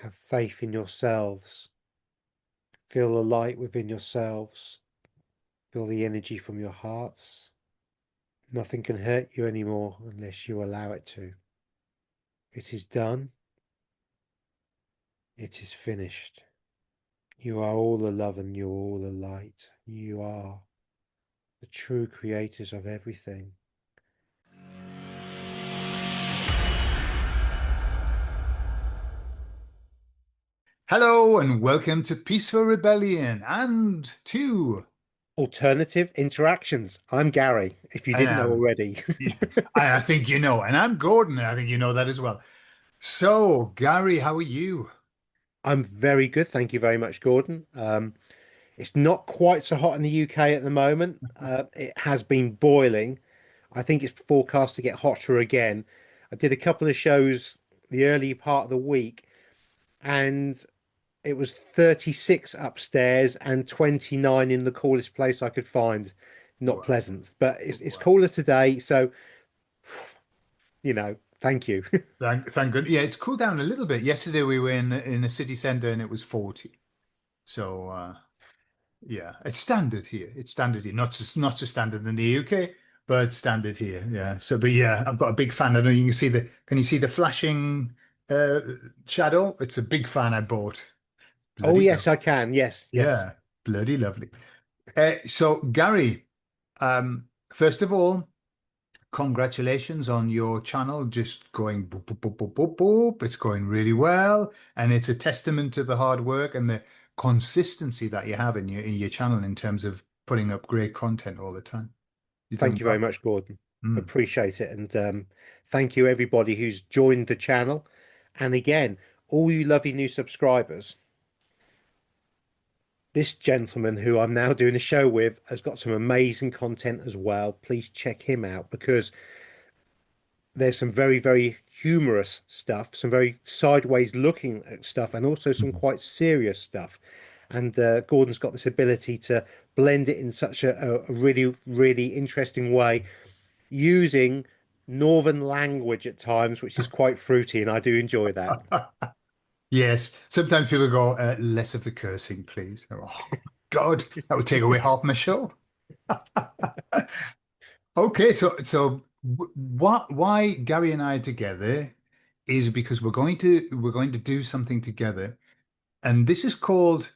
Have faith in yourselves. Feel the light within yourselves. Feel the energy from your hearts. Nothing can hurt you anymore unless you allow it to. It is done. It is finished. You are all the love and you're all the light. You are the true creators of everything. Hello and welcome to Peaceful Rebellion and to Alternative interactions. I'm Gary, if you and didn't know already. I think you know, and I'm Gordon, and I think you know that as well. So, Gary, how are you? I'm very good. Thank you very much, Gordon. It's not quite so hot in the UK at the moment. It has been boiling. I think it's forecast to get hotter again. I did a couple of shows the early part of the week, and it was 36 upstairs and 29 in the coolest place I could find. Not Wow, pleasant, but it's wow. cooler today. So, thank you. Thank good. Yeah, it's cooled down a little bit. Yesterday we were in the city centre and it was 40. So yeah, it's standard here. It's standard here. Not so standard in the UK, but standard here. Yeah. So but yeah, I've got a big fan. I don't know you can you see the flashing uh shadow? It's a big fan I bought. Oh, Bloody yes, lovely. I can. Yes, yes. Yeah, bloody lovely. So Gary, first of all, congratulations on your channel just going boop, boop, boop, boop, boop, boop. It's going really well, and it's a testament to the hard work and the consistency that you have in your channel in terms of putting up great content all the time. You're Thank doing you very well. much, Gordon. Mm. Appreciate it. And thank you, everybody who's joined the channel. And again, all you lovely new subscribers. This gentleman who I'm now doing a show with has got some amazing content as well. Please check him out because there's some very, very humorous stuff, some very sideways looking at stuff, and also some Mhm. quite serious stuff. And Gordon's got this ability to blend it in such a really, really interesting way using northern language at times, which is quite fruity, and I do enjoy that. Yes, sometimes people go, less of the cursing, please. Oh, God, that would take away half my show. Okay, so why Gary and I are together is because we're going to do something together, and this is called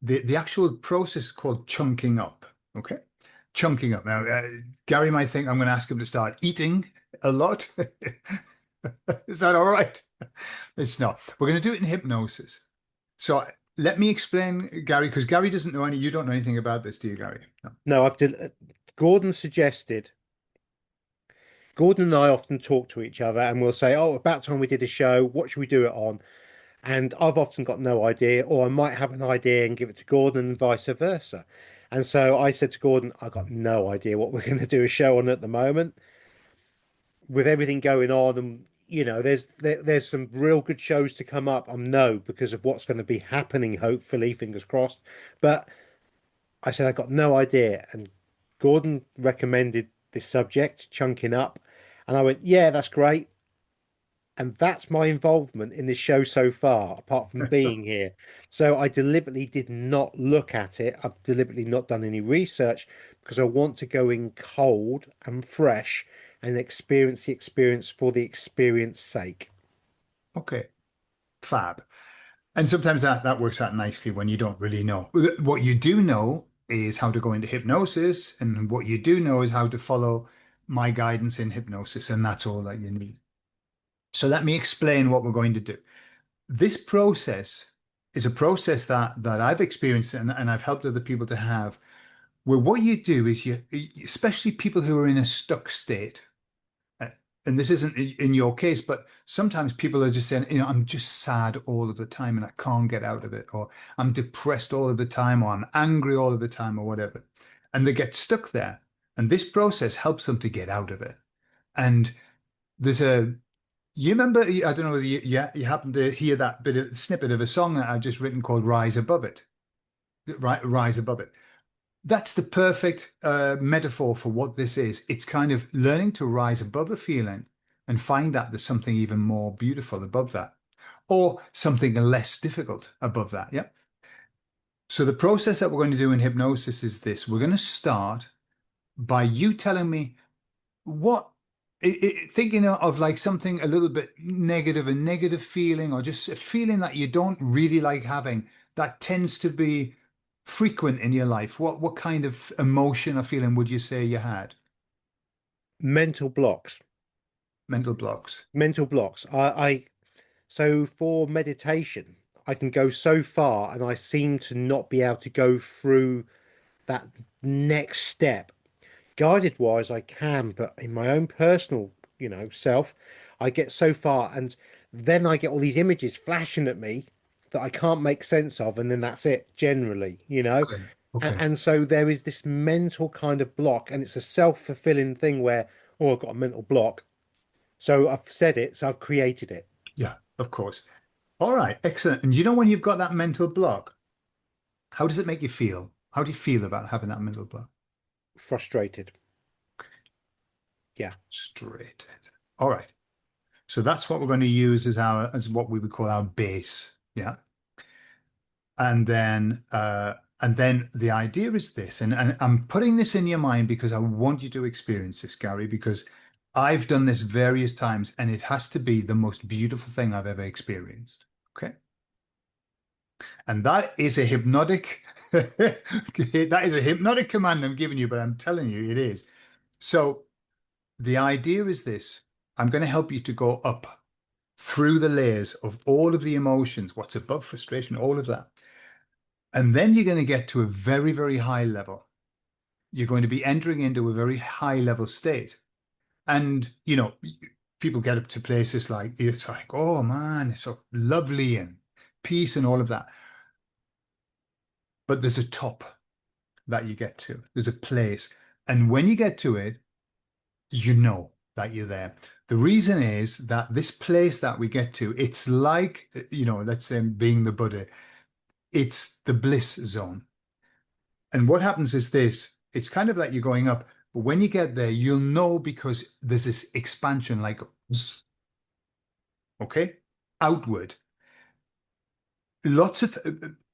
the actual process is called chunking up. Okay, chunking up. Now, Gary might think I'm going to ask him to start eating a lot. Is that all right? It's not. We're going to do it in hypnosis. So let me explain, Gary, because Gary doesn't know you don't know anything about this, do you, Gary? No. No, Gordon suggested. Gordon and I often talk to each other, and we'll say, "Oh, about time we did a show. What should we do it on?" And I've often got no idea, or I might have an idea and give it to Gordon, and vice versa. And so I said to Gordon, "I've got no idea what we're going to do a show on at the moment. With everything going on, and there's some real good shows to come up. I know because of what's going to be happening. Hopefully, fingers crossed. But I said I got no idea, and Gordon recommended this subject, chunking up, and I went, yeah, that's great. And that's my involvement in this show so far, apart from being here. So I deliberately did not look at it. I've deliberately not done any research because I want to go in cold and fresh and experience the experience for the experience sake. Okay, fab. And sometimes that works out nicely when you don't really know. What you do know is how to go into hypnosis, and what you do know is how to follow my guidance in hypnosis, and that's all that you need. So let me explain what we're going to do. This process is a process that I've experienced and I've helped other people to have, where what you do is especially people who are in a stuck state, uh, and this isn't in your case, but sometimes people are just saying, I'm just sad all of the time and I can't get out of it, or I'm depressed all of the time, or I'm angry all of the time, or whatever. And they get stuck there. And this process helps them to get out of it. And there's you remember, I don't know whether you happen to hear that snippet of a song that I've just written called Rise Above It. Right, Rise Above It. That's the perfect metaphor for what this is. It's kind of learning to rise above a feeling and find that there's something even more beautiful above that. or something less difficult above that. Yeah. So the process that we're going to do in hypnosis is this. We're going to start by you telling me what, thinking of like something a little bit negative, a negative feeling, or just a feeling that you don't really like having that tends to be frequent in your life. What kind of emotion or feeling would you say you had? Mental blocks. Mental blocks. Mental blocks. So for meditation, I can go so far and I seem to not be able to go through that next step. Guided wise, I can, but in my own personal, self, I get so far and then I get all these images flashing at me that I can't make sense of, and then that's it, generally. Okay. And, Okay. and so there is this mental kind of block, and it's a self-fulfilling thing where, oh, I've got a mental block. So I've said it, so I've created it. Yeah, of course. All right. Excellent. And you know when you've got that mental block, how does it make you feel? How do you feel about having that mental block? Frustrated. Yeah. Straight. All right. So that's what we're going to use as what we would call our base. Yeah. And then the idea is this, and I'm putting this in your mind because I want you to experience this, Gary, because I've done this various times and it has to be the most beautiful thing I've ever experienced. Okay. And that is a hypnotic, that is a hypnotic command I'm giving you, but I'm telling you it is. So the idea is this. I'm going to help you to go up through the layers of all of the emotions, what's above frustration, all of that. And then you're going to get to a very, very high level. You're going to be entering into a very high level state. And, people get up to places like, it's like, oh man, it's so lovely and peace and all of that. But there's a top that you get to, there's a place. And when you get to it, you know that you're there. The reason is that this place that we get to, it's like, let's say being the Buddha, it's the bliss zone. And what happens is this, it's kind of like you're going up, but when you get there, you'll know because there's this expansion, like, okay, outward. Lots of,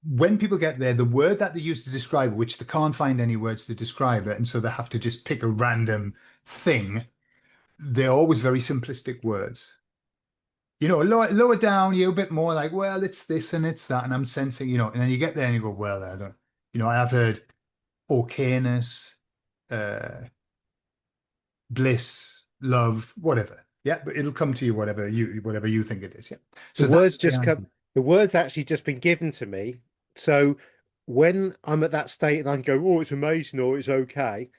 when people get there, the word that they use to describe it, which they can't find any words to describe it, and so they have to just pick a random thing, they're always very simplistic words. Lower down, you're a bit more like, well, it's this and it's that. And I'm sensing, and then you get there and you go, well, I don't, I've heard okayness, uh, bliss, love, whatever. Yeah, but it'll come to you whatever you think it is. Yeah. The So that's words the just come, idea. the words actually just been given to me. So when I'm at that state and I can go, oh, it's amazing or it's okay,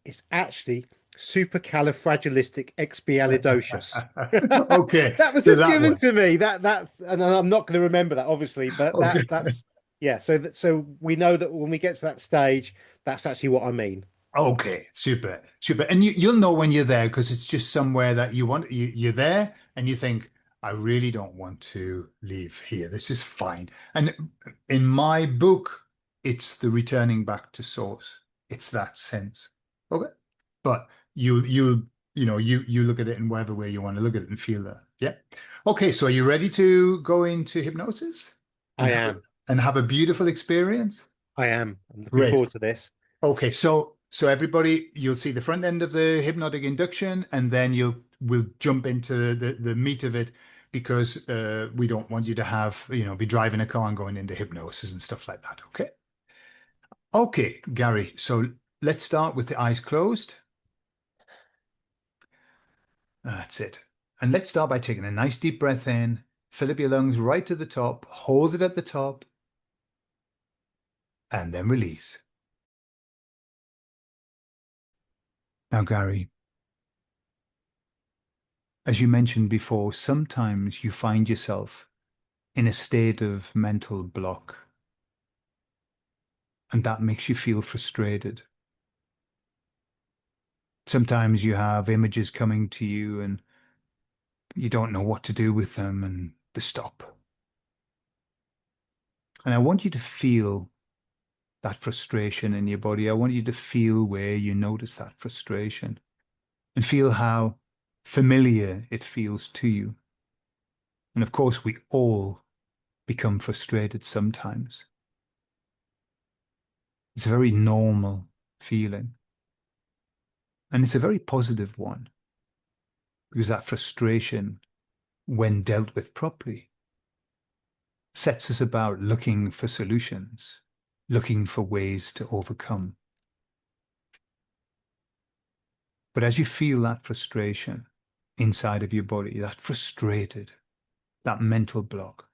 it's actually supercalifragilisticexpialidocious. Okay, That was so just that given one. to me. And I'm not going to remember that obviously, but Okay. that's yeah. So we know that when we get to that stage, that's actually what I mean. Okay, super, super. And you'll know when you're there because it's just somewhere that you're there and you think, I really don't want to leave here. This is fine. And in my book, it's the returning back to source. It's that sense. Okay. But you look at it in whatever way you want to look at it and feel that. Yeah. Okay, so are you ready to go into hypnosis and I have am. a beautiful experience? I am. I'm looking Great. forward to this. Okay, so everybody, you'll see the front end of the hypnotic induction, and then we'll jump into the meat of it because we don't want you to have, be driving a car and going into hypnosis and stuff like that. Okay. Okay, Gary. So let's start with the eyes closed. That's it. And let's start by taking a nice deep breath in, fill up your lungs right to the top, hold it at the top, and then release. Now, Gary, as you mentioned before, sometimes you find yourself in a state of mental block, and that makes you feel frustrated. Sometimes you have images coming to you and you don't know what to do with them and they stop. And I want you to feel that frustration in your body. I want you to feel where you notice that frustration and feel how familiar it feels to you. And of course, we all become frustrated sometimes. It's a very normal feeling. And it's a very positive one because that frustration, when dealt with properly, sets us about looking for solutions, looking for ways to overcome. But as you feel that frustration inside of your body, that frustrated, that mental block,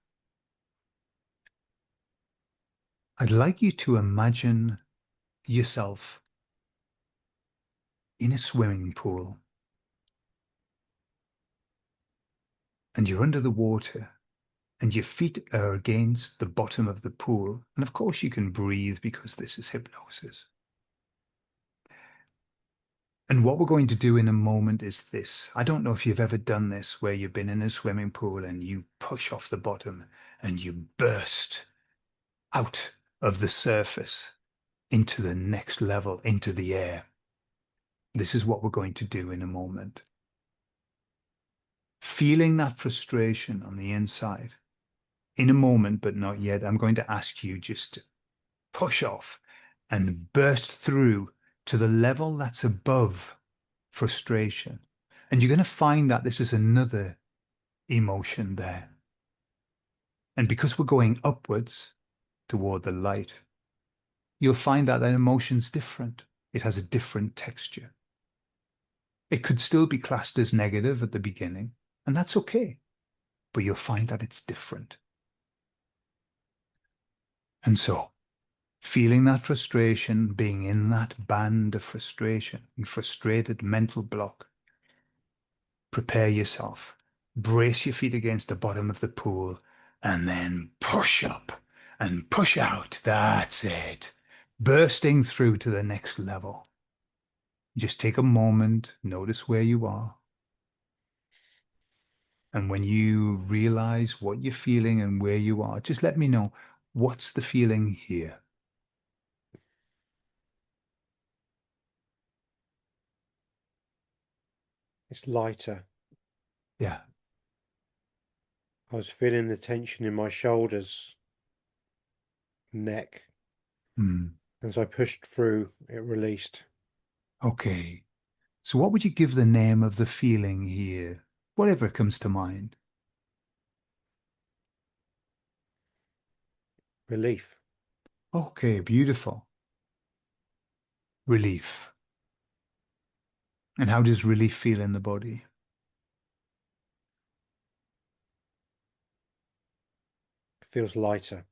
I'd like you to imagine yourself in a swimming pool and you're under the water and your feet are against the bottom of the pool. And of course you can breathe because this is hypnosis. And what we're going to do in a moment is this. I don't know if you've ever done this where you've been in a swimming pool and you push off the bottom and you burst out of the surface into the next level, into the air. This is what we're going to do in a moment. Feeling that frustration on the inside. In a moment, but not yet, I'm going to ask you just to push off and burst through to the level that's above frustration. And you're going to find that this is another emotion there. And because we're going upwards toward the light, you'll find that that emotion's different. It has a different texture. It could still be classed as negative at the beginning, and that's okay, but you'll find that it's different. And so, feeling that frustration, being in that band of frustration and frustrated mental block, prepare yourself. Brace your feet against the bottom of the pool and then push up and push out. That's it. Bursting through to the next level. Just take a moment, notice where you are. And when you realize what you're feeling and where you are, just let me know, what's the feeling here? It's lighter. Yeah. I was feeling the tension in my shoulders, neck. Hmm. As I pushed through, it released. Okay. So what would you give the name of the feeling here? Whatever comes to mind. Relief. Okay, beautiful. Relief. And how does relief feel in the body? It feels lighter.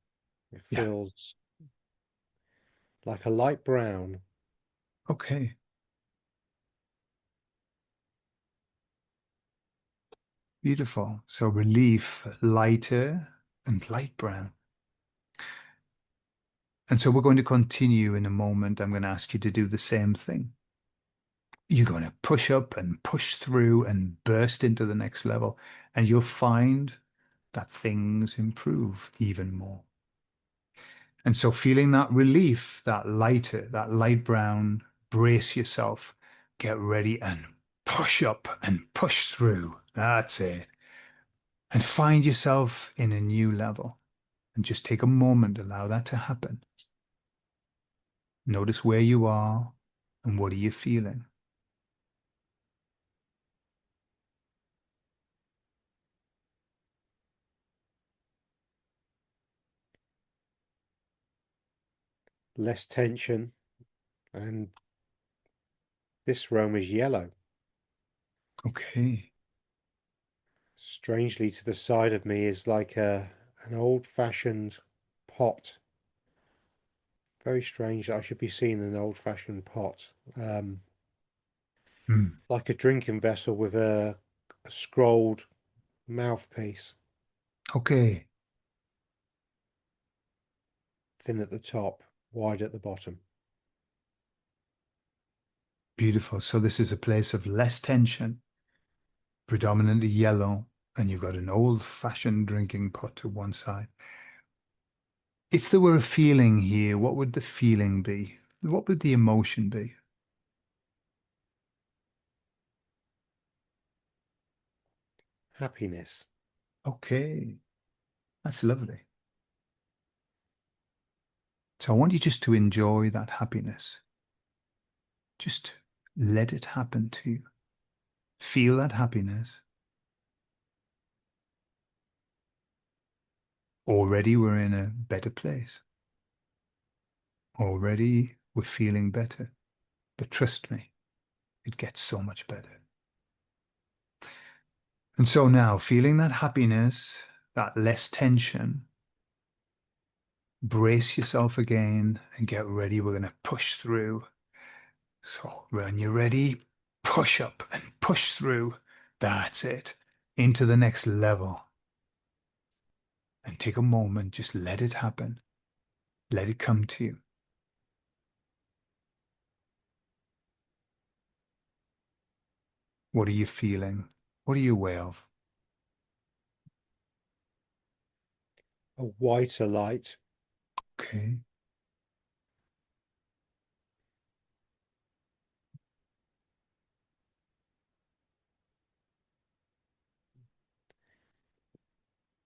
It Yeah. feels like a light brown. Okay. Beautiful. So relief, lighter and light brown. And so we're going to continue in a moment. I'm going to ask you to do the same thing. You're going to push up and push through and burst into the next level, and you'll find that things improve even more. And so feeling that relief, that lighter, that light brown, brace yourself, get ready and push up and push through. That's it. And find yourself in a new level. And just take a moment, allow that to happen. Notice where you are and what are you feeling. Less tension. And this realm is yellow. Okay. Strangely, to the side of me is like an old-fashioned pot. Very strange that I should be seeing an old-fashioned pot. Hmm. Like a drinking vessel with a scrolled mouthpiece, Okay. thin at the top, wide at the bottom. Beautiful. So this is a place of less tension, predominantly yellow, and you've got an old-fashioned drinking pot to one side. If there were a feeling here, what would the feeling be? What would the emotion be? Happiness. Okay, that's lovely. So I want you just to enjoy that happiness. Just let it happen to you. Feel that happiness. Already we're in a better place. Already we're feeling better. But trust me, it gets so much better. And so now, feeling that happiness, that less tension, brace yourself again and get ready. We're going to push through. So when you're ready, push up and push through. That's it. Into the next level. And take a moment, just let it happen. Let it come to you. What are you feeling? What are you aware of? A whiter light, Okay.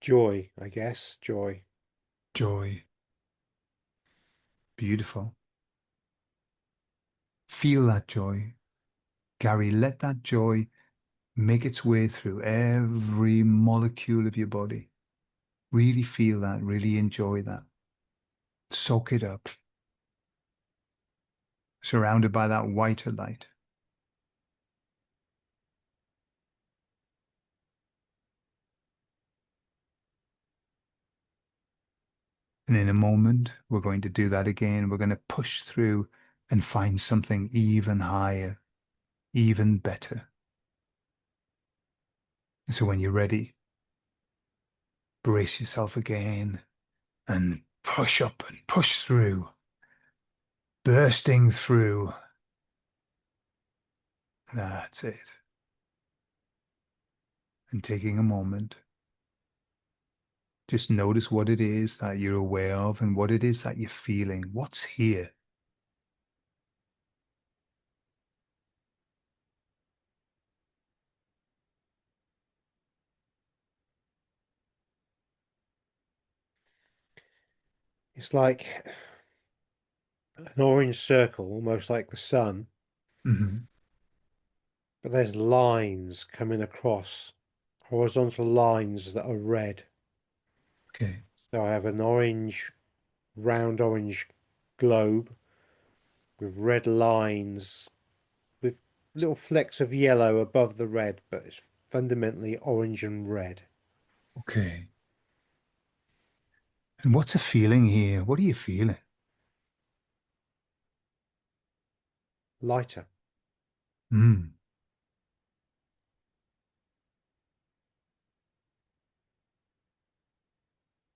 joy, I guess, joy. Joy. Beautiful. Feel that joy. Gary, let that joy make its way through every molecule of your body. Really feel that. Really enjoy that. Soak it up. Surrounded by that whiter light. And in a moment, we're going to do that again. We're going to push through and find something even higher, even better. So when you're ready, brace yourself again and push up and push through, bursting through. That's it. And taking a moment, just notice what it is that you're aware of and what it is that you're feeling. What's here? It's like an orange circle, almost like the sun, Hmm. but there's lines coming across, horizontal lines that are red. Okay. So I have an orange, round orange globe with red lines, with little flecks of yellow above the red, but it's fundamentally orange and red. Okay. And what's a feeling here? What are you feeling? Lighter. Mm.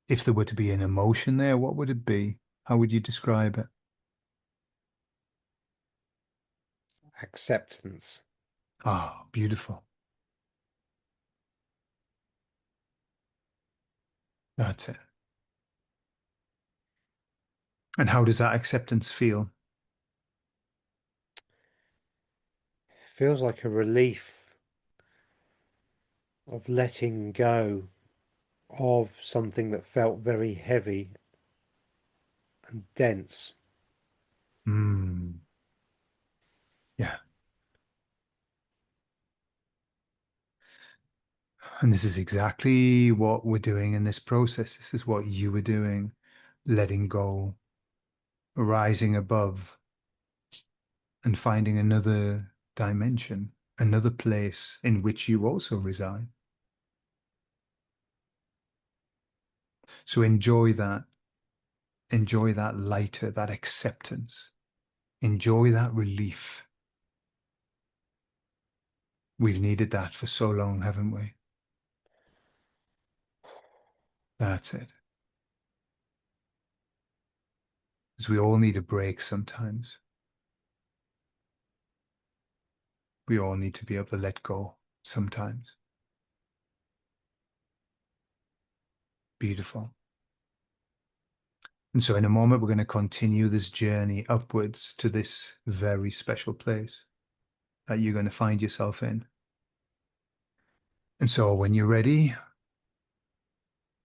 If there were to be an emotion there, what would it be? How would you describe it? Acceptance. Ah, beautiful. That's it. And how does that acceptance feel? Feels like a relief of letting go of something that felt very heavy and dense. Mm. Yeah. And this is exactly what we're doing in this process. This is what you were doing, letting go, rising above, and finding another dimension, another place in which you also reside. So enjoy that lighter, that acceptance, enjoy that relief. We've needed that for so long, haven't we? That's it. Because we all need a break sometimes. We all need to be able to let go sometimes. Beautiful. And so in a moment, we're going to continue this journey upwards to this very special place that you're going to find yourself in. And so when you're ready,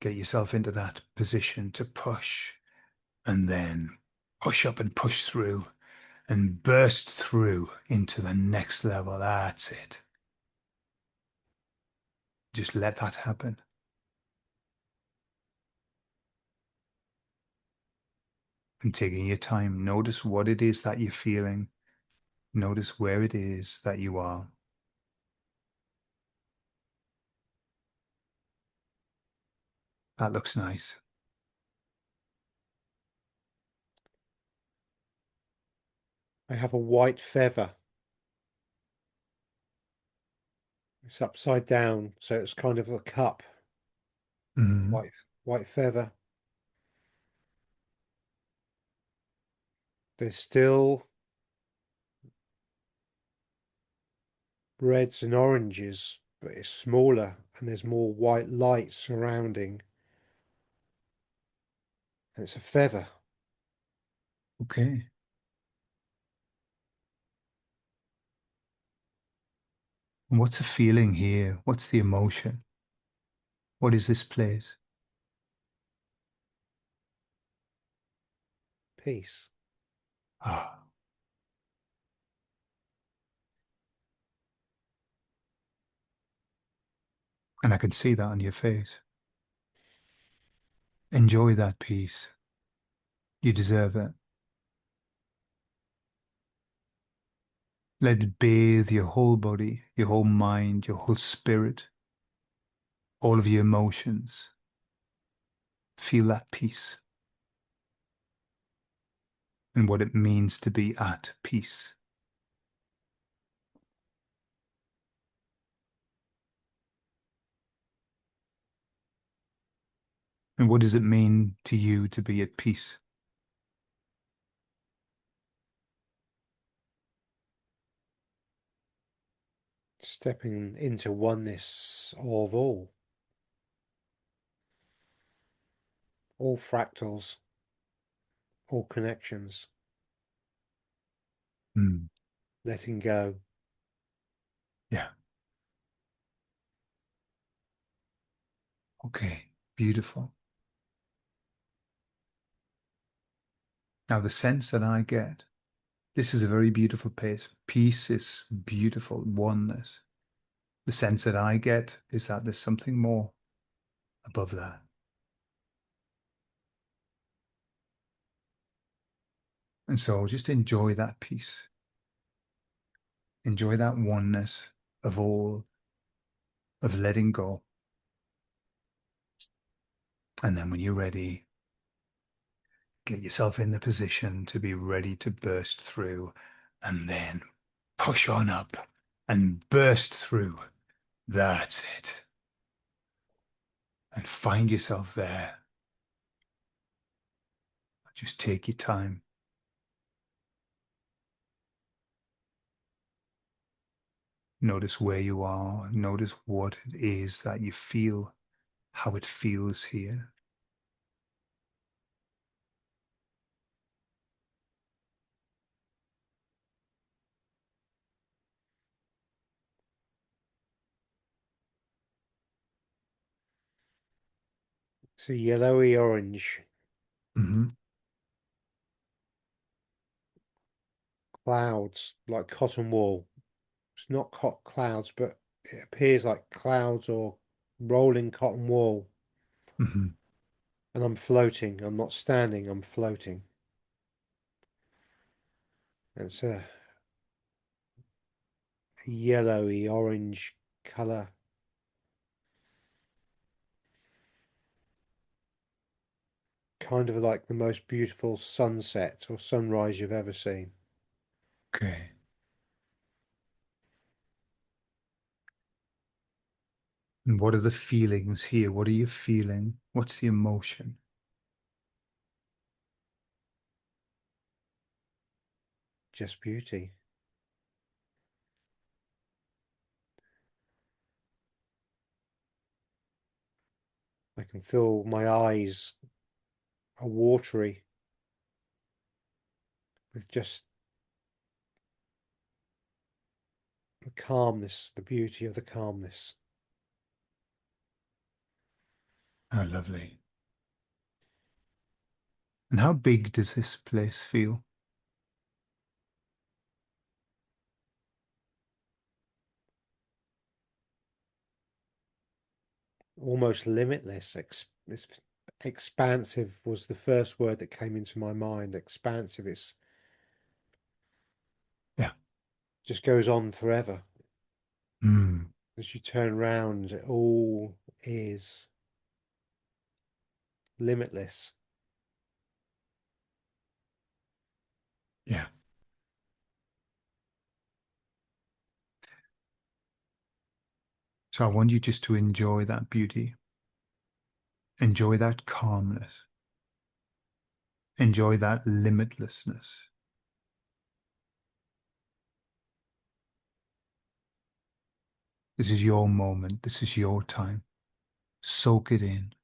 Get yourself into that position to push and then push up and push through and burst through into the next level. That's it. Just let that happen. And taking your time, notice what it is that you're feeling. Notice where it is that you are. That looks nice. I have a white feather. It's upside down, so it's kind of a cup. Mhm. White feather. There's still reds and oranges, but it's smaller and there's more white light surrounding. And it's a feather. Okay. And what's the feeling here? What's the emotion? What is this place? Peace. Ah, and I can see that on your face. Enjoy that peace. You deserve it. Let it bathe your whole body, your whole mind, your whole spirit, all of your emotions. Feel that peace and what it means to be at peace. And what does it mean to you to be at peace? Stepping into oneness of all fractals, all connections, Mm, letting go. yeah. Okay. Beautiful. Now, the sense that I get, this is a very beautiful place. Peace is beautiful. Oneness. The sense that I get is that there's something more above that. And so just enjoy that peace. Enjoy that oneness of all, of letting go. And then when you're ready, get yourself in the position to be ready to burst through and then push on up and burst through. That's it. And find yourself there. Just take your time. Notice where you are. Notice what it is that you feel, how it feels here. It's a yellowy orange Hmm. clouds like cotton wool. It's not clouds, but it appears like clouds or rolling cotton wool. Hmm. And I'm floating. I'm not standing, I'm floating. It's a yellowy orange colour. Kind of like the most beautiful sunset or sunrise you've ever seen. Okay. And what are the feelings here? What are you feeling? What's the emotion? Just beauty. I can feel my eyes are watery with just the calmness, the beauty of the calmness. Oh, lovely. And how big does this place feel? Almost limitless. Expansive was the first word that came into my mind. Expansive. It's Yeah. just goes on forever. Mm, As you turn round, it all is limitless. yeah. So I want you just to enjoy that beauty, enjoy that calmness, enjoy that limitlessness. This is your moment. This is your time. Soak it in.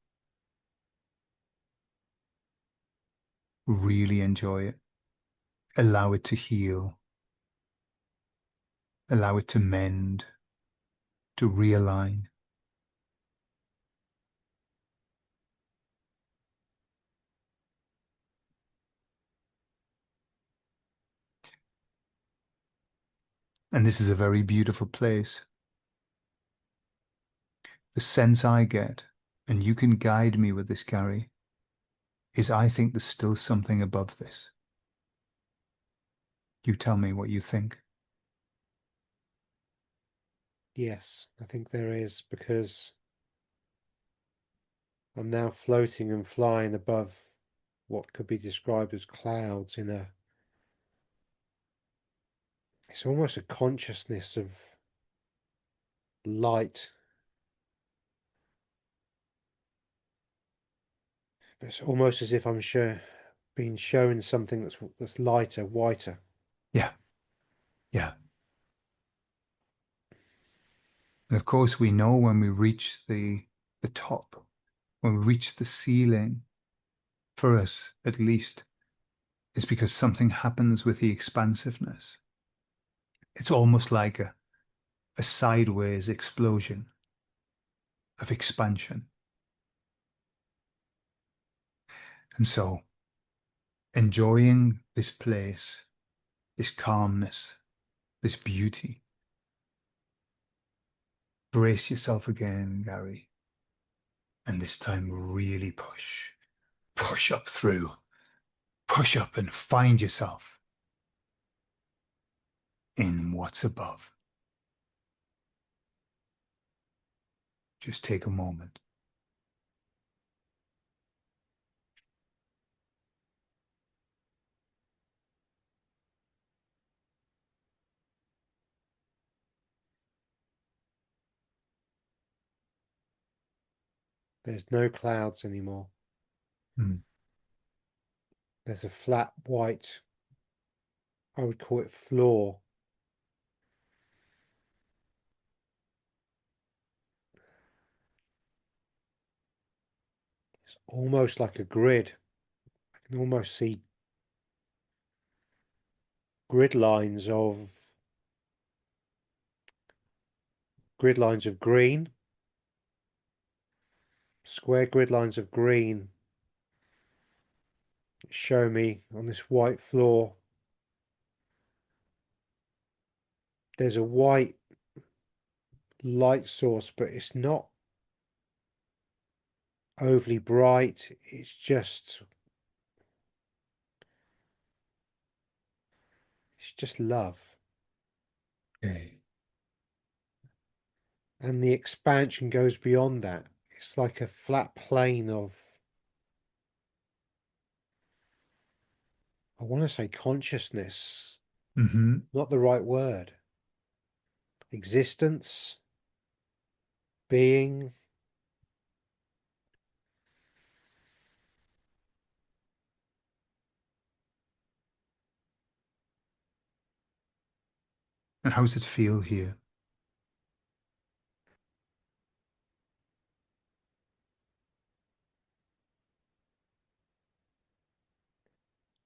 Really enjoy it. Allow it to heal. Allow it to mend, to realign. And this is a very beautiful place. The sense I get, and you can guide me with this, Gary, is I think there's still something above this. You tell me what you think. Yes, I think there is, because I'm now floating and flying above what could be described as clouds in a, it's almost a consciousness of light. It's almost as if I'm being shown something that's lighter, whiter. Yeah, yeah. And of course, we know when we reach the top, when we reach the ceiling, for us at least, is because something happens with the expansiveness. It's almost like a sideways explosion of expansion. And so, enjoying this place, this calmness, this beauty, brace yourself again, Gary, and this time really push. Push up through, push up and find yourself in what's above. Just take a moment. There's no clouds anymore. Mm. There's a flat white, I would call it floor. It's almost like a grid. I can almost see grid lines of green, square grid lines of green show me on this white floor. There's a white light source, but overly bright. It's just love. Okay. And the expansion goes beyond that. It's like a flat plane of, I want to say consciousness, Mm-hmm. not the right word. Existence, being. And how does it feel here?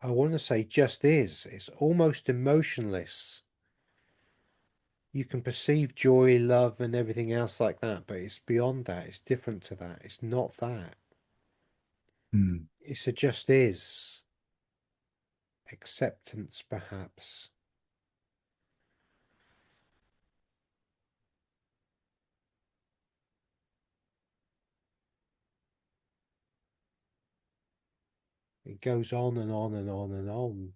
I want to say just is. It's almost emotionless. You can perceive joy, love, and everything else like that, but it's beyond that. It's different to that. It's not that. Mm. It's a just is. Acceptance, perhaps. It goes on and on and on and on.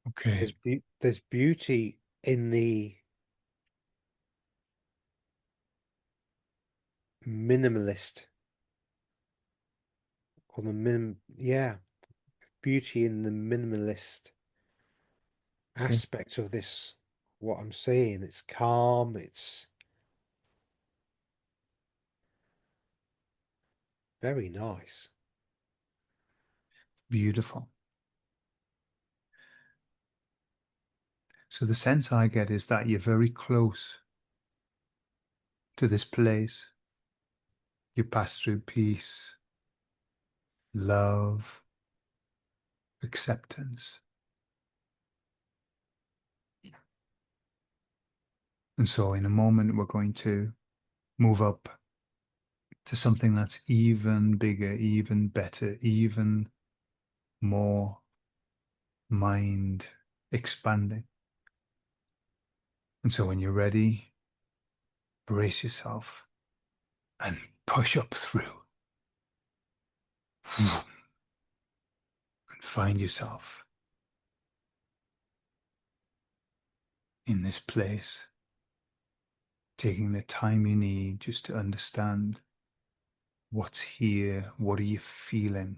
Okay. There's beauty in the minimalist, or the yeah, beauty in the minimalist Okay. aspect of this. What I'm seeing, it's calm, it's very nice. Beautiful. So the sense I get is that you're very close to this place. You pass through peace, love, acceptance. And so in a moment, we're going to move up to something that's even bigger, even better, even more mind expanding. And so when you're ready, brace yourself and push up through and find yourself in this place, taking the time you need just to understand what's here, what are you feeling,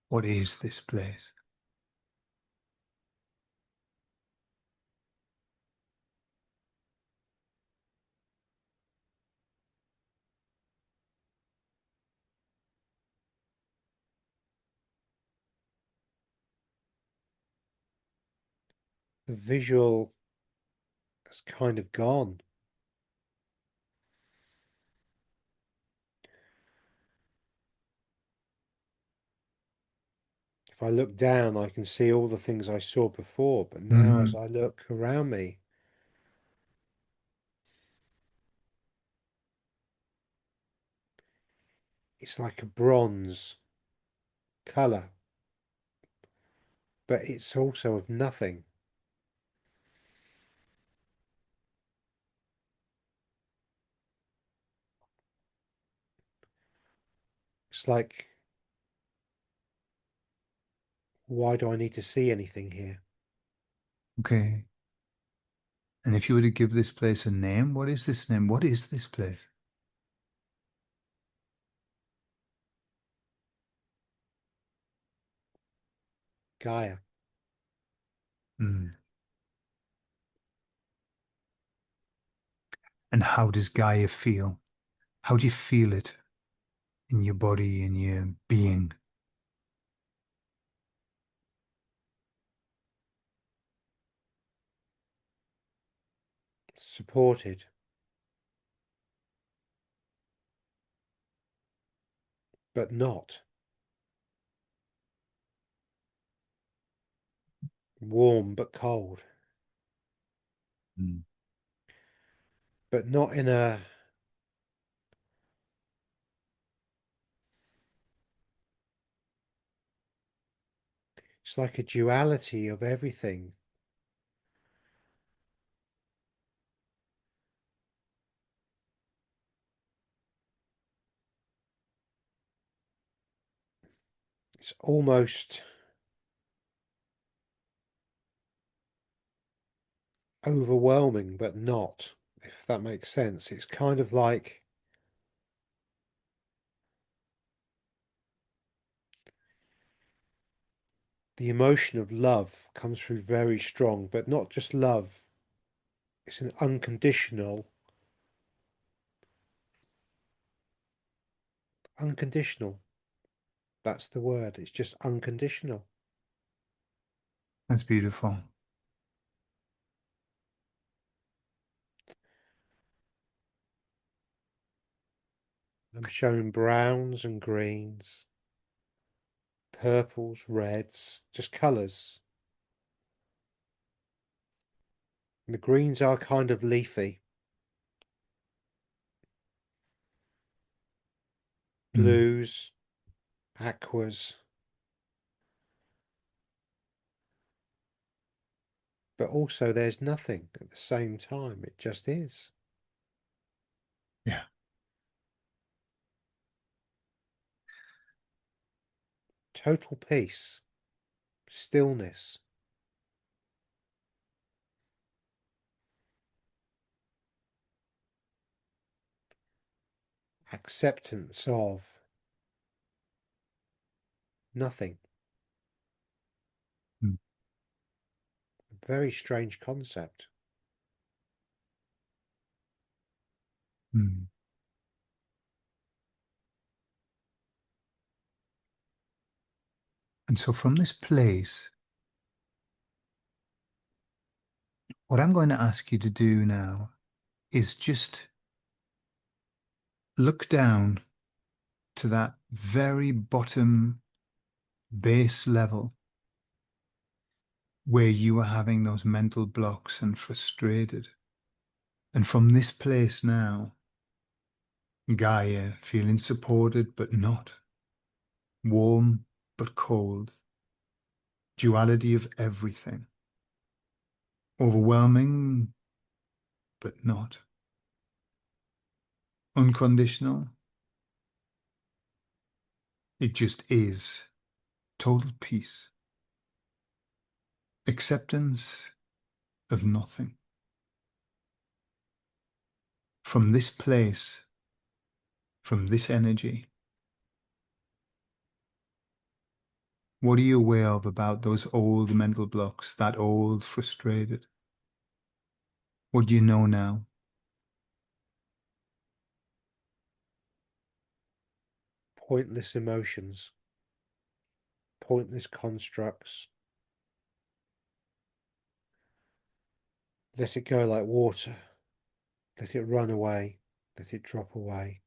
what is this place. The visual has kind of gone. If I look down, I can see all the things I saw before, but now as Mhm. I look around me, it's like a bronze color, but it's also of nothing. It's like, why do I need to see anything here? Okay. And if you were to give this place a name, what is this name? What is this place? Gaia. Mm. And how does Gaia feel? How do you feel it in your body, in your being? Supported, but not. Warm, but cold. Mm. But not in a, it's like a duality of everything. It's almost overwhelming, but not, if that makes sense. It's kind of like the emotion of love comes through very strong, but not just love. It's an unconditional. That's the word. It's just unconditional. That's beautiful. I'm showing browns and greens, purples, reds, just colours. And the greens are kind of leafy. Mm. Blues, aquas. But also there's nothing at the same time. It just is. Yeah. Total peace, stillness, acceptance of nothing. Mm. A very strange concept. Mm. And so from this place, what I'm going to ask you to do now is just look down to that very bottom base level where you were having those mental blocks and frustrated. And from this place now, Gaia, feeling supported but not, warm but cold, duality of everything, overwhelming but not, unconditional, it just is, total peace, acceptance of nothing. From this place, from this energy, what are you aware of about those old mental blocks, that old frustrated? What do you know now? Pointless emotions, pointless constructs. Let it go like water. Let it run away. Let it drop away.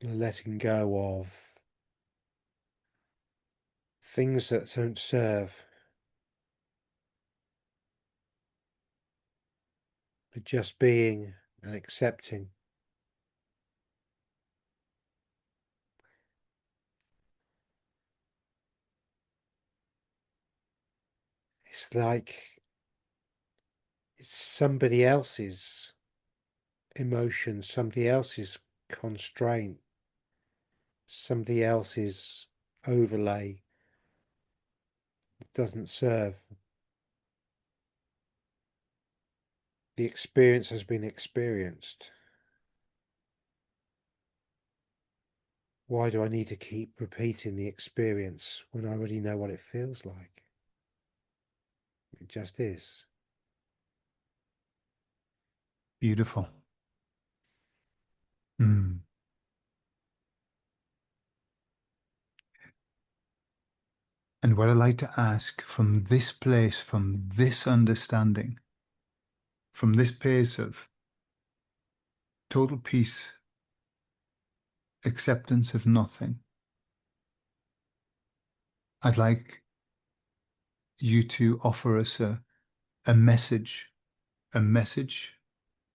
Letting go of things that don't serve, but just being and accepting. It's like it's somebody else's emotion, somebody else's constraint, somebody else's overlay that doesn't serve. The experience has been experienced. Why do I need to keep repeating the experience when I already know what it feels like? It just is. Beautiful. Mm. And what I'd like to ask from this place, from this understanding, from this place of total peace, acceptance of nothing, I'd like you to offer us a message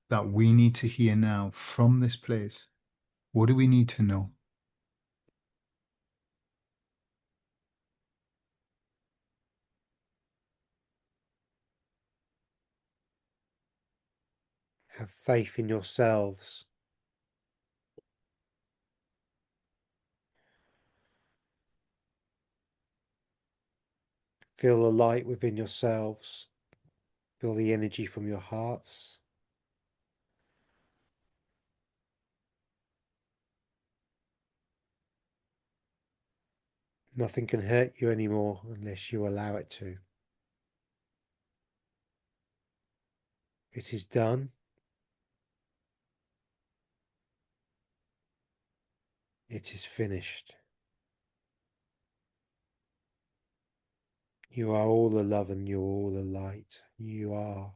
that we need to hear now from this place. What do we need to know? Have faith in yourselves. Feel the light within yourselves. Feel the energy from your hearts. Nothing can hurt you anymore unless you allow it to. It is done. It is finished. You are all the love and you're all the light. You are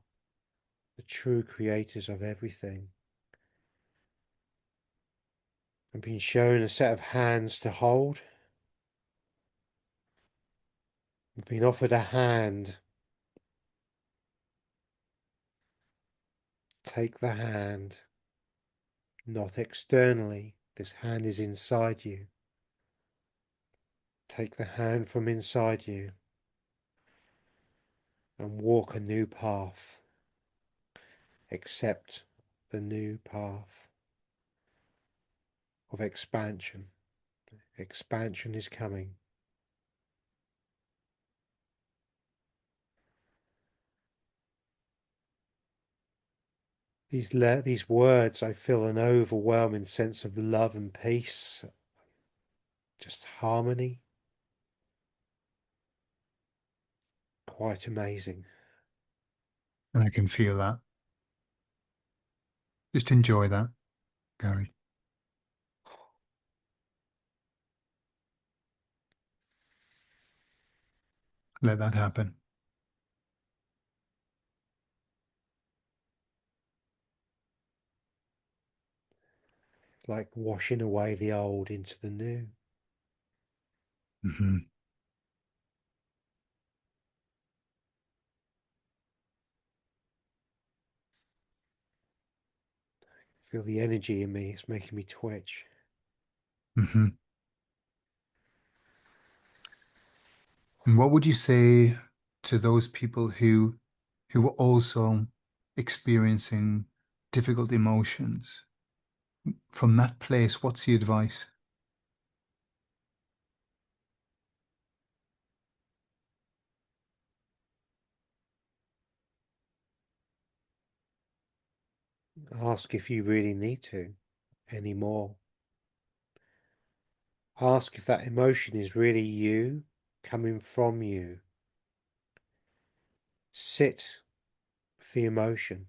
the true creators of everything. I've been shown a set of hands to hold. I've been offered a hand. Take the hand, not externally. This hand is inside you. Take the hand from inside you and walk a new path. Accept the new path of expansion. Expansion is coming. These words, I feel an overwhelming sense of love and peace, just harmony. Quite amazing. And I can feel that. Just enjoy that, Gary. Let that happen. Like washing away the old into the new. Hmm. Feel the energy in me. It's making me twitch. Hmm. And what would you say to those people who are also experiencing difficult emotions? From that place, what's the advice? Ask if you really need to anymore. Ask if that emotion is really you, coming from you. Sit with the emotion.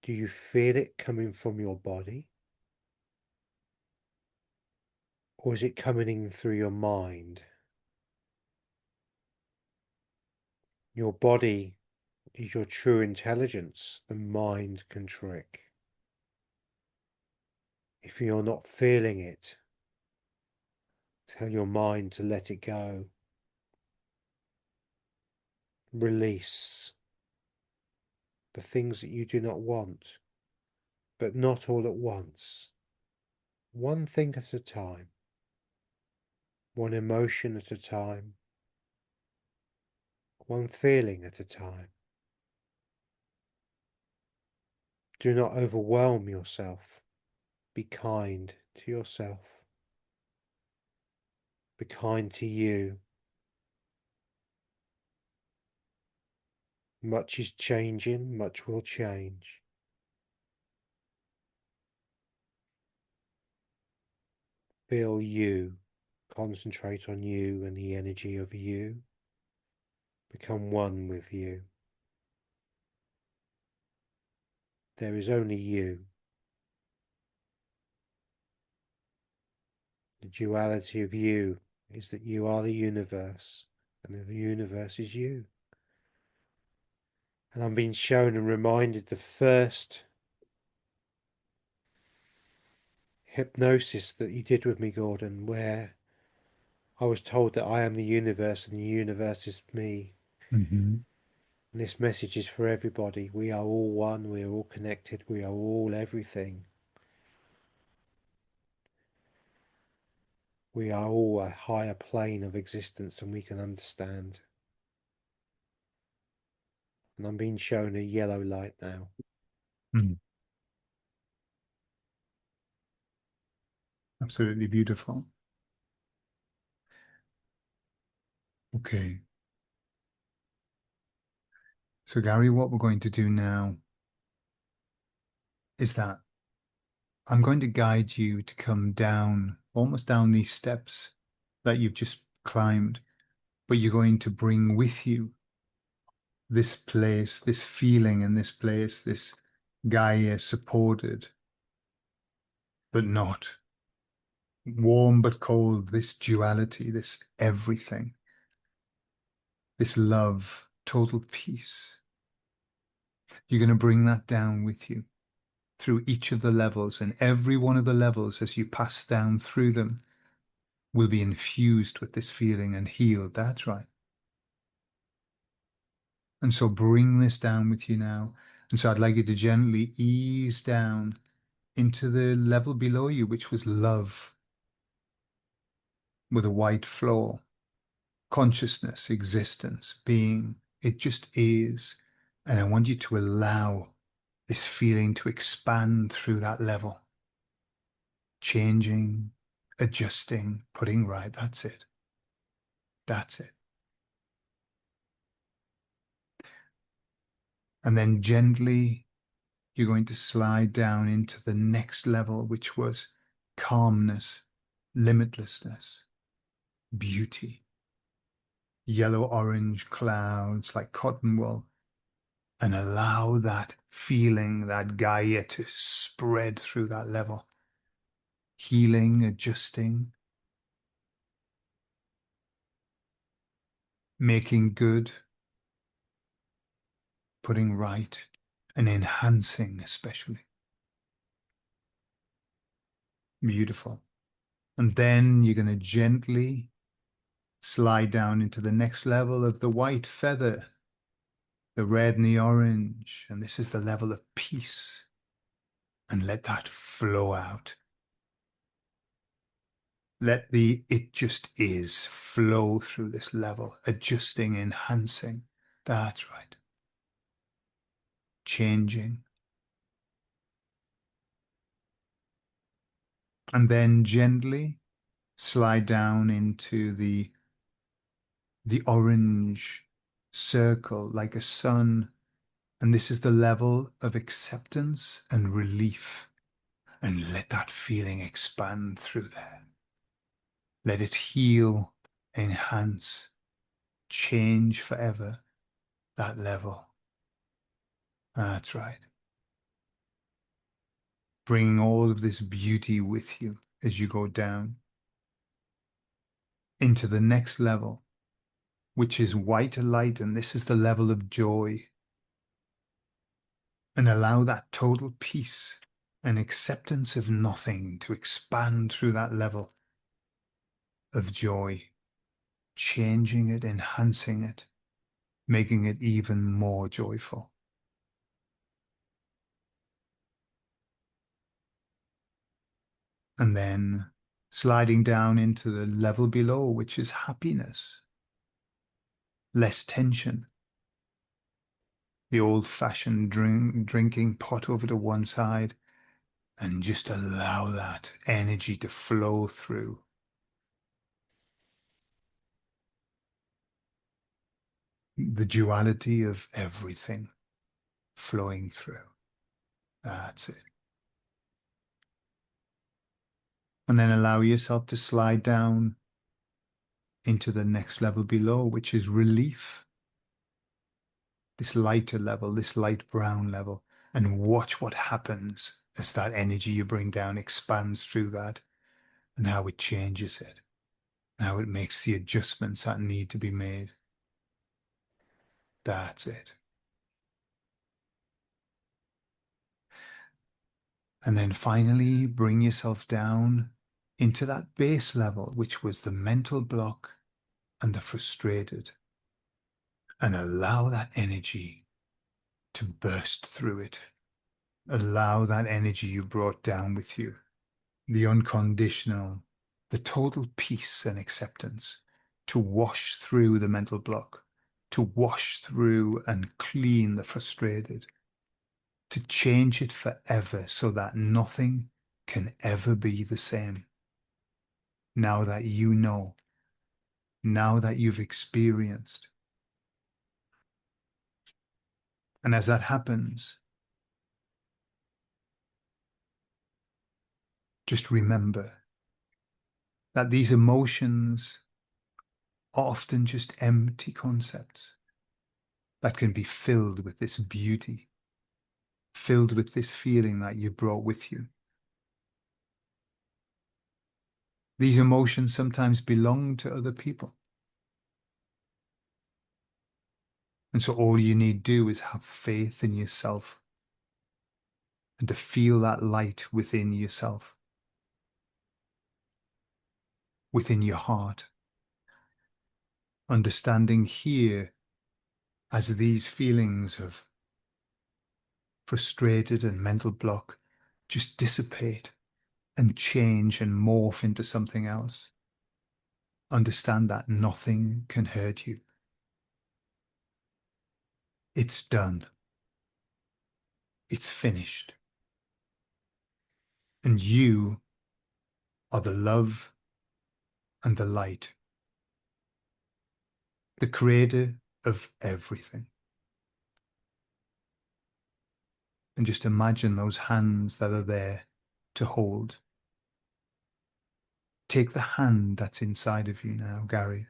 Do you feel it coming from your body? Or is it coming in through your mind? Your body is your true intelligence. The mind can trick. If you're not feeling it, tell your mind to let it go. Release the things that you do not want, but not all at once. One thing at a time. One emotion at a time. One feeling at a time. Do not overwhelm yourself. Be kind to yourself. Be kind to you. Much is changing, much will change. Feel you. Concentrate on you and the energy of you. Become one with you. There is only you. The duality of you is that you are the universe and the universe is you. And I'm being shown and reminded the first hypnosis that you did with me, Gordon, where I was told that I am the universe and the universe is me. Hmm. And this message is for everybody. We are all one, we are all connected, we are all everything. We are all a higher plane of existence than we can understand. And I'm being shown a yellow light now. Mm. Absolutely beautiful. Okay. So, Gary, what we're going to do now is that I'm going to guide you to come down, almost down these steps that you've just climbed, but you're going to bring with you this place, this feeling in this place, this Gaia supported, but not warm but cold, this duality, this everything, this love, total peace. You're going to bring that down with you. through each of the levels, and every one of the levels as you pass down through them will be infused with this feeling and healed. That's right. And so bring this down with you now. And so I'd like you to gently ease down into the level below you, which was love, with a white floor, consciousness, existence, being. It just is. And I want you to allow this feeling to expand through that level, changing, adjusting, putting right. That's it. That's it. And then gently, you're going to slide down into the next level, which was calmness, limitlessness, beauty, yellow-orange clouds like cotton wool, and allow that feeling, that Gaia, to spread through that level, healing, adjusting, making good, putting right, and enhancing especially. Beautiful. And then you're going to gently slide down into the next level of the white feather, the red and the orange, and this is the level of peace. And let that flow out. Let the it just is flow through this level, adjusting, enhancing. That's right. Changing. And then gently slide down into the orange circle like a sun. And this is the level of acceptance and relief. And let that feeling expand through there. Let it heal, enhance, change forever that level. That's right. Bringing all of this beauty with you as you go down into the next level, which is white light, and this is the level of joy. And allow that total peace and acceptance of nothing to expand through that level of joy, changing it, enhancing it, making it even more joyful. And then sliding down into the level below, which is happiness, less tension, the old-fashioned drinking pot over to one side, and just allow that energy to flow through. The duality of everything flowing through. That's it. And then allow yourself to slide down into the next level below, which is relief. This lighter level, this light brown level, and watch what happens as that energy you bring down expands through that, and how it changes it, and how it makes the adjustments that need to be made. That's it. And then finally, bring yourself down into that base level, which was the mental block and the frustrated, and allow that energy to burst through it. Allow that energy you brought down with you, the unconditional, the total peace and acceptance, to wash through the mental block, to wash through and clean the frustrated, to change it forever so that nothing can ever be the same. Now that you know, now that you've experienced. And as that happens, just remember that these emotions are often just empty concepts that can be filled with this beauty, filled with this feeling that you brought with you. These emotions sometimes belong to other people. And so all you need to do is have faith in yourself and to feel that light within yourself, within your heart. Understanding here as these feelings of frustrated and mental block just dissipate and change and morph into something else. Understand that nothing can hurt you. It's done. It's finished. And you are the love and the light, the creator of everything. And just imagine those hands that are there to hold. Take the hand that's inside of you now, Gary,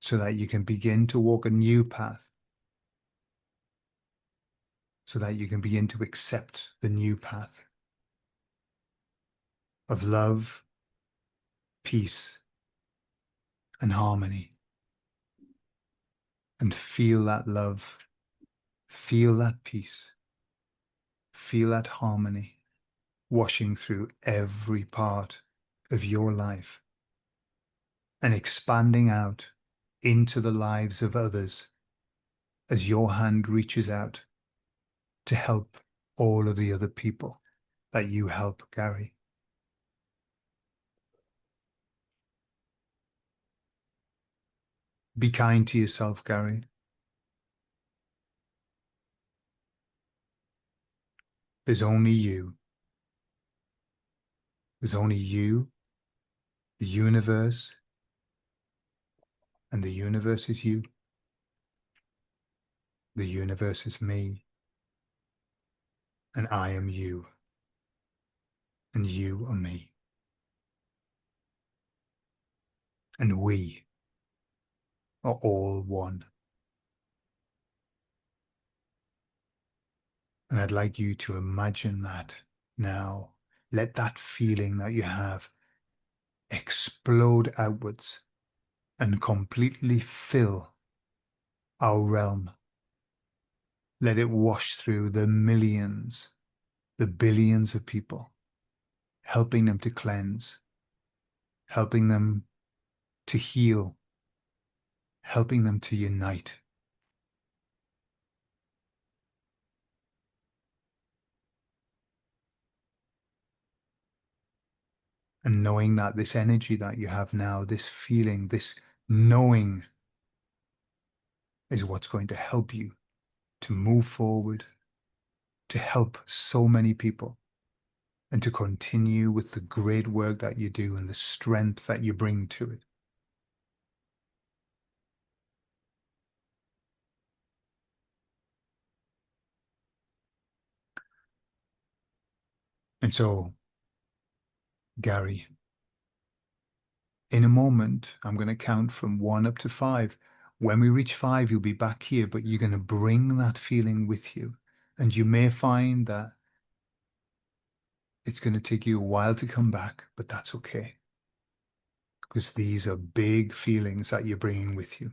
so that you can begin to walk a new path, so that you can begin to accept the new path of love, peace, and harmony. And feel that love, feel that peace, feel that harmony washing through every part of your life and expanding out into the lives of others as your hand reaches out to help all of the other people that you help, Gary. Be kind to yourself, Gary. There's only you. There's only you, the universe, and the universe is you. The universe is me, and I am you, and you are me. And we are all one. And I'd like you to imagine that now. Let that feeling that you have explode outwards and completely fill our realm. Let it wash through the millions, the billions of people, helping them to cleanse, helping them to heal, helping them to unite. And knowing that this energy that you have now, this feeling, this knowing is what's going to help you to move forward, to help so many people, and to continue with the great work that you do and the strength that you bring to it. And so, Gary, in a moment, I'm going to count from 1 up to 5. When we reach 5, you'll be back here, but you're going to bring that feeling with you. And you may find that it's going to take you a while to come back, but that's okay. Because these are big feelings that you're bringing with you.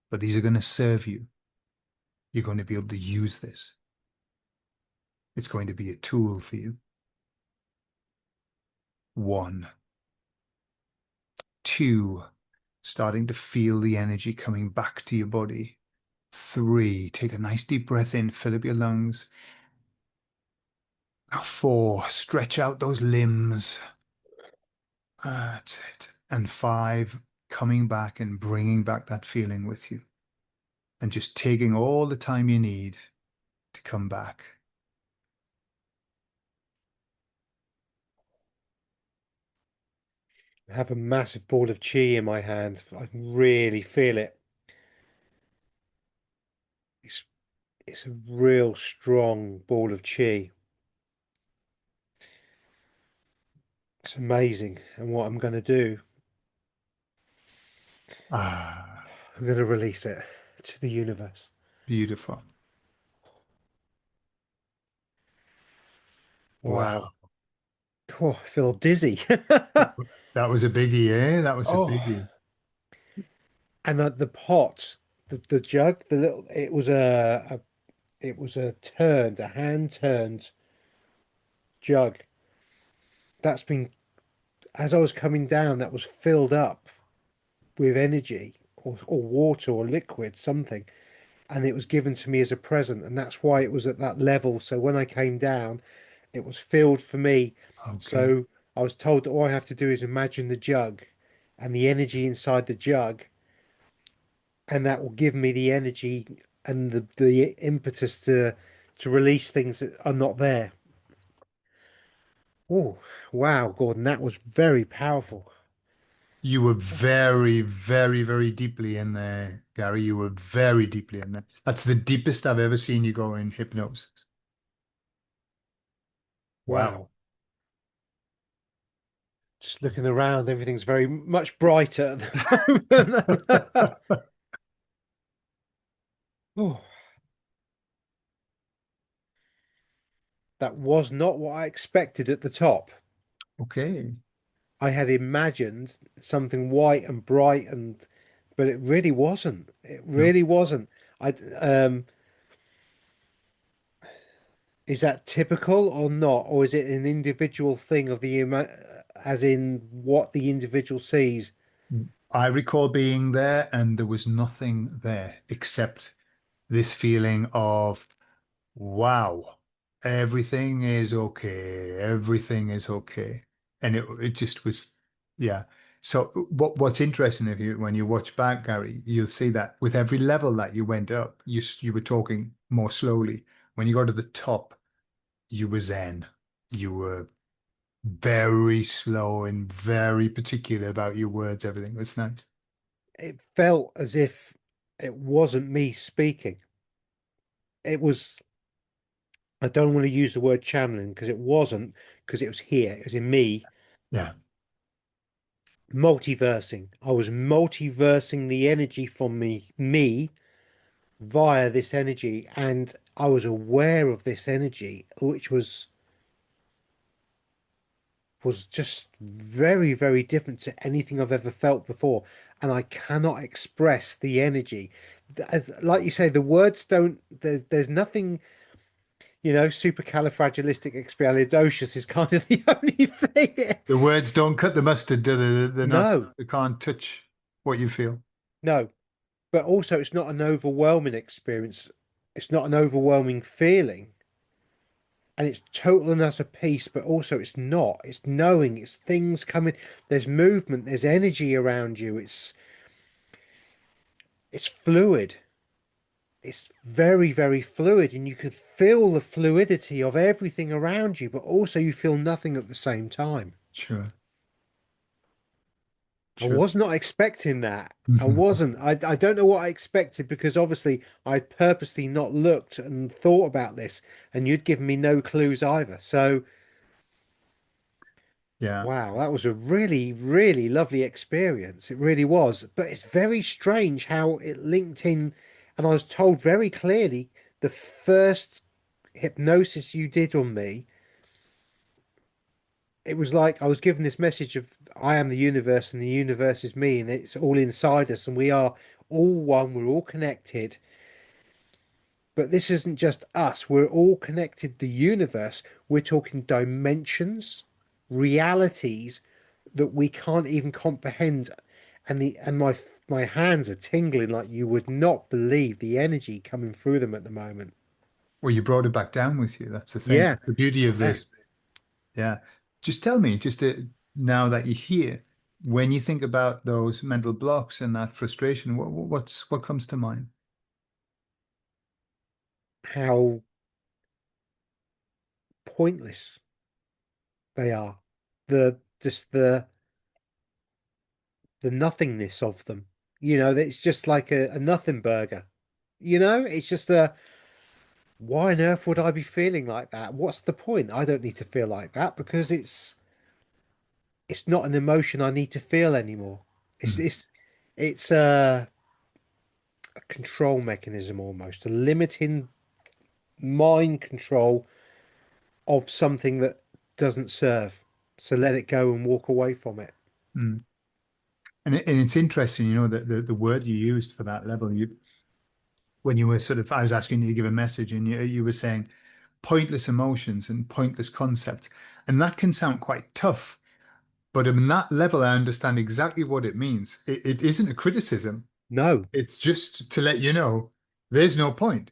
But these are going to serve you. You're going to be able to use this. It's going to be a tool for you. 1, 2, starting to feel the energy coming back to your body. 3, take a nice deep breath in, fill up your lungs. 4, stretch out those limbs. That's it. And 5, coming back and bringing back that feeling with you. And just taking all the time you need to come back. I have a massive ball of chi in my hand. I can really feel it. It's it's a real strong ball of chi. It's amazing. And what I'm going to do, Ah, I'm going to release it to the universe. beautiful. Wow. Wow. Oh, I feel dizzy. That was a biggie, eh? That was a Oh, biggie. and the pot, the jug, the little, it was a It was a hand turned jug. That's been, as I was coming down, that was filled up with energy or water or liquid, something. And it was given to me as a present. And that's why it was at that level. So when I came down, it was filled for me. Okay. So I was told that all I have to do is imagine the jug and the energy inside the jug, and that will give me the energy and the impetus to release things that are not there. Oh, wow, Gordon, that was very powerful. You were very, very, very deeply in there, Gary. You were very deeply in there. That's the deepest I've ever seen you go in hypnosis. Wow. Wow. Just looking around, everything's very much brighter at the moment. Oh, that was not what I expected at the top. Okay. I had imagined something white and bright but it really wasn't. It No. really wasn't. I Is that typical or not, or is it an individual thing of as in what the individual sees? I recall being there and there was nothing there except this feeling of, wow, everything is okay. Everything is okay. And it just was, yeah. So what's interesting if you when you watch back, Gary, you'll see that with every level that you went up, you were talking more slowly. When you got to the top, you were zen. You were very slow and very particular about your words. Everything was nice. It felt as if it wasn't me speaking. It was, I don't want to use the word channeling because it wasn't, because it was here, it was in me, Yeah, multiversing. I was multiversing the energy from me via this energy, and I was aware of this energy, which was just very, very different to anything I've ever felt before. And I cannot express the energy. Like you say, the words don't, there's nothing, supercalifragilisticexpialidocious is kind of the only thing. the words don't cut the mustard, do they? They're not. No, They can't touch what you feel. no. But also, it's not an overwhelming experience. It's not an overwhelming feeling. And it's total and utter peace, but also it's not. It's knowing, it's things coming. There's movement, there's energy around you. It's fluid. It's very, very fluid, and you could feel the fluidity of everything around you, but also you feel nothing at the same time. Sure, I sure. was not expecting that. I wasn't. I don't know what I expected because obviously I purposely not looked and thought about this, and you'd given me no clues either. So, Yeah. wow, that was a really, really lovely experience. It really was. But it's very strange how it linked in, and I was told very clearly the first hypnosis you did on me, it was like I was given this message of I am the universe and the universe is me, and it's all inside us, and we are all one, we're all connected. But this isn't just us, we're all connected, the universe. We're talking dimensions, realities that we can't even comprehend. And my hands are tingling like you would not believe the energy coming through them at the moment. Well, you brought it back down with you. That's the thing. Yeah, The beauty of yeah. this. Yeah. Just tell me, now that you're here, when you think about those mental blocks and that frustration, what comes to mind? How pointless they are. The nothingness of them. It's just like a nothing burger. It's just why on earth would I be feeling like that? What's the point? I don't need to feel like that because it's not an emotion I need to feel anymore. It's Mm, it's it's a control mechanism almost, a limiting mind control of something that doesn't serve. So let it go and walk away from it. mm. And it's interesting, that the word you used for that level, when you were sort of, I was asking you to give a message and you were saying pointless emotions and pointless concepts. And that can sound quite tough. But on that level, I understand exactly what it means. It isn't a criticism. No. It's just to let you know there's no point.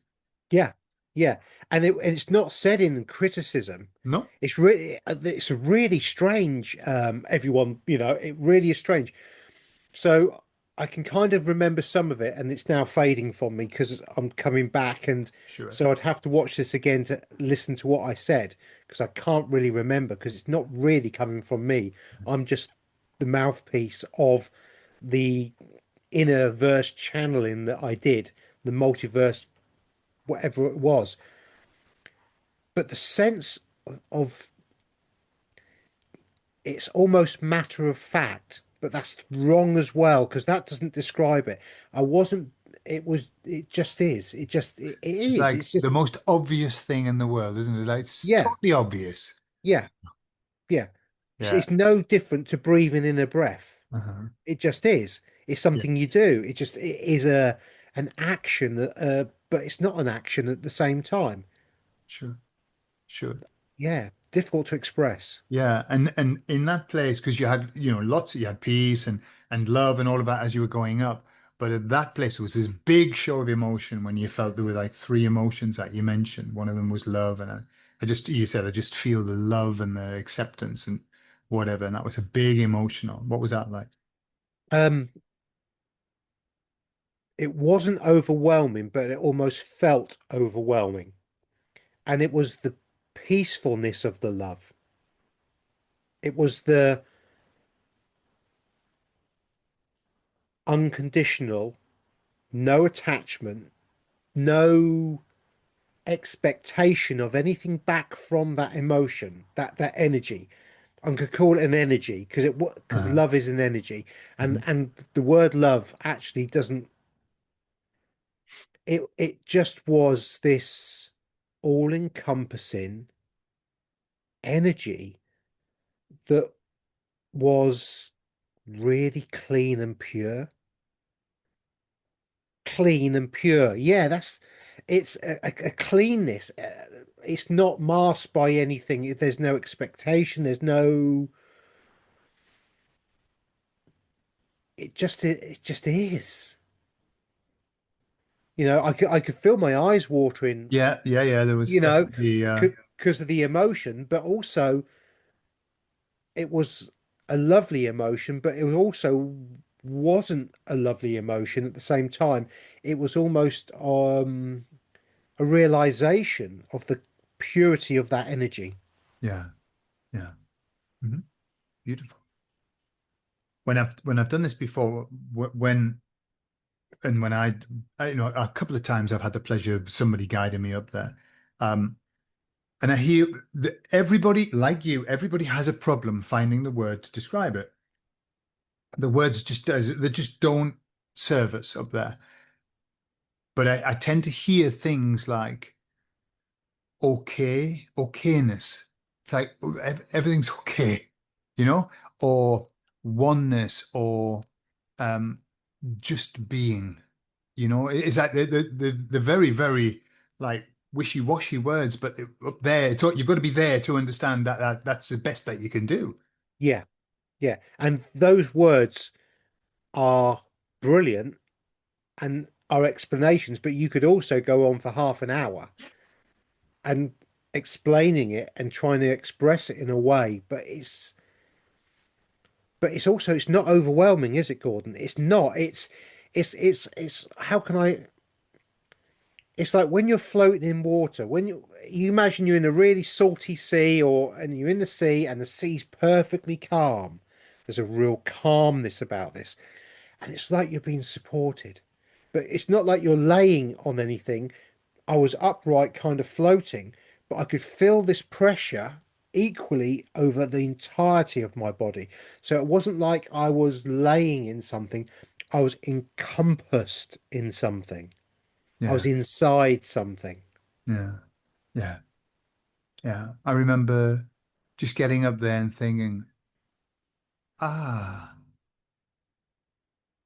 Yeah, yeah, and it's not said in criticism. No, It's a really strange. Everyone, it really is strange. So I can kind of remember some of it, and it's now fading from me because I'm coming back, and sure. so I'd have to watch this again to listen to what I said because I can't really remember because it's not really coming from me. I'm just the mouthpiece of the inner verse channeling that I did, the multiverse, whatever it was. But the sense of it's almost matter of fact, but that's wrong as well because that doesn't describe it. I wasn't, it just is. It It's is. like It's the just, most obvious thing in the world, isn't it? Like it's yeah, totally obvious. yeah, yeah. Yeah. It's no different to breathing in a breath. Uh-huh. It just is. It's Yeah. something you do. It is an action, but it's not an action at the same time. Sure. Sure. Yeah, difficult to express. Yeah. And in that place, because you had, lots, you had peace and love and all of that as you were going up. But at that place, it was this big show of emotion when you felt there were like three emotions that you mentioned. One of them was love. And you said, I just feel the love and the acceptance and whatever. And that was a big emotional. What was that like? Um, it wasn't overwhelming, but it almost felt overwhelming. And it was the peacefulness of the love. It was the unconditional, no attachment, no expectation of anything back from that emotion, that energy. I'm gonna call it an energy because Uh-huh. love is an energy, and Mhm. and the word love actually doesn't. It just was this all-encompassing energy that was really clean and pure. Clean and pure. Yeah, it's a cleanness. It's not masked by anything. There's no expectation. There's no. It just is. I could feel my eyes watering. Yeah, yeah, yeah. There was You know, definitely because of the emotion, but also it was a lovely emotion, but it was also wasn't a lovely emotion at the same time. It was almost a realization of the purity of that energy. yeah, yeah. Mhm. Beautiful. When I've done this before, when and when a couple of times I've had the pleasure of somebody guiding me up there. Um, and I hear that everybody, like you, everybody has a problem finding the word to describe it. The words they just don't serve us up there. But I tend to hear things like okay, okayness. It's like everything's okay, you know, or oneness or um just being. It's like the very, very like wishy-washy words, but up there, you've got to be there to understand that's the best that you can do. Yeah, yeah. And those words are brilliant and are explanations, but you could also go on for half an hour and explaining it and trying to express it in a way, but it's not overwhelming, is it, Gordon? It's not. It's how can I it's like when you're floating in water, when you imagine you're in a really salty sea and you're in the sea and the sea's perfectly calm. There's a real calmness about this. And it's like you're being supported. But it's not like you're laying on anything. I was upright, kind of floating, but I could feel this pressure equally over the entirety of my body. So it wasn't like I was laying in something, I was encompassed in something. I was Yeah, inside something. yeah, yeah, yeah. I remember just getting up there and thinking, ah,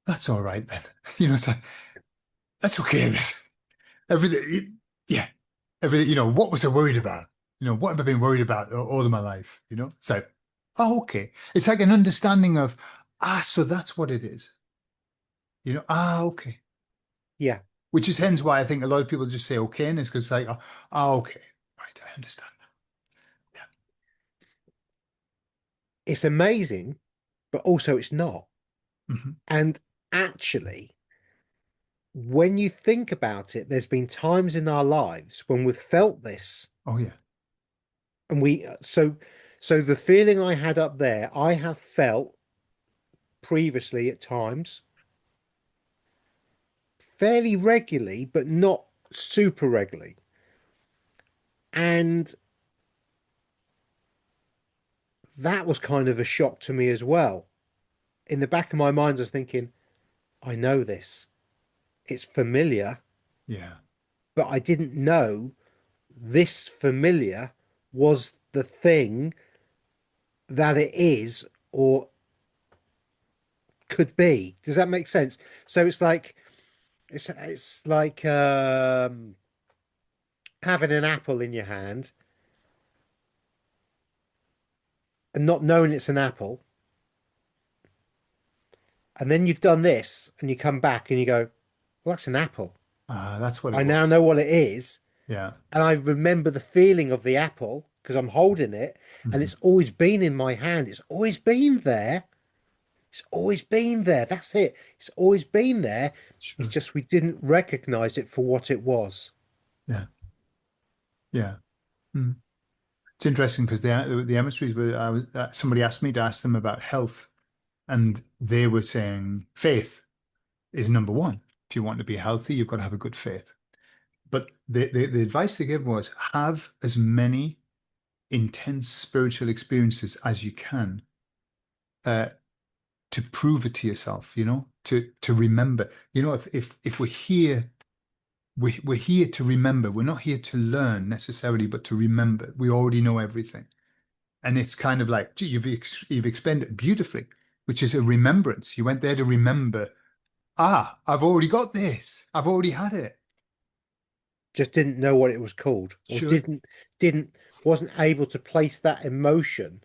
that's all right then. It's like, that's okay then. everything, yeah, everything, what was I worried about? What have I been worried about all of my life? So, oh, okay. It's like an understanding of, so that's what it is. Okay. Yeah. Which is hence why I think a lot of people just say okay, and it's because like, okay, right, I understand now. It's amazing, but also it's not. Yeah. Hmm. And actually, when you think about it, there's been times in our lives when we've felt this, Oh yeah. and so the feeling I had up there, I have felt previously at times fairly regularly, but not super regularly. And that was kind of a shock to me as well. In the back of my mind, I was thinking, I know this. It's familiar, Yeah. but I didn't know this familiar was the thing that it is or could be. Does that make sense? So it's like having an apple in your hand and not knowing it's an apple, and then you've done this and you come back and you go, well, that's an apple. That's what it I now was. know what it is, Yeah. and I remember the feeling of the apple because I'm holding it, and Hmm. it's always been in my hand. It's always been there. It's always been there. That's it. It's always been there. It's Sure. just we didn't recognize it for what it was. Yeah. Yeah. Mm. It's interesting because the emissaries were, somebody asked me to ask them about health, and they were saying faith is number one. If you want to be healthy, you've got to have a good faith. But the advice they gave was have as many intense spiritual experiences as you can, uh, to prove it to yourself, to remember. If we're here, we're here to remember. We're not here to learn necessarily, but to remember. We already know everything. And it's kind of like, gee, you've explained it beautifully, which is a remembrance. You went there to remember, I've already got this. I've already had it. Just didn't know what it was called, or Sure. didn't wasn't able to place that emotion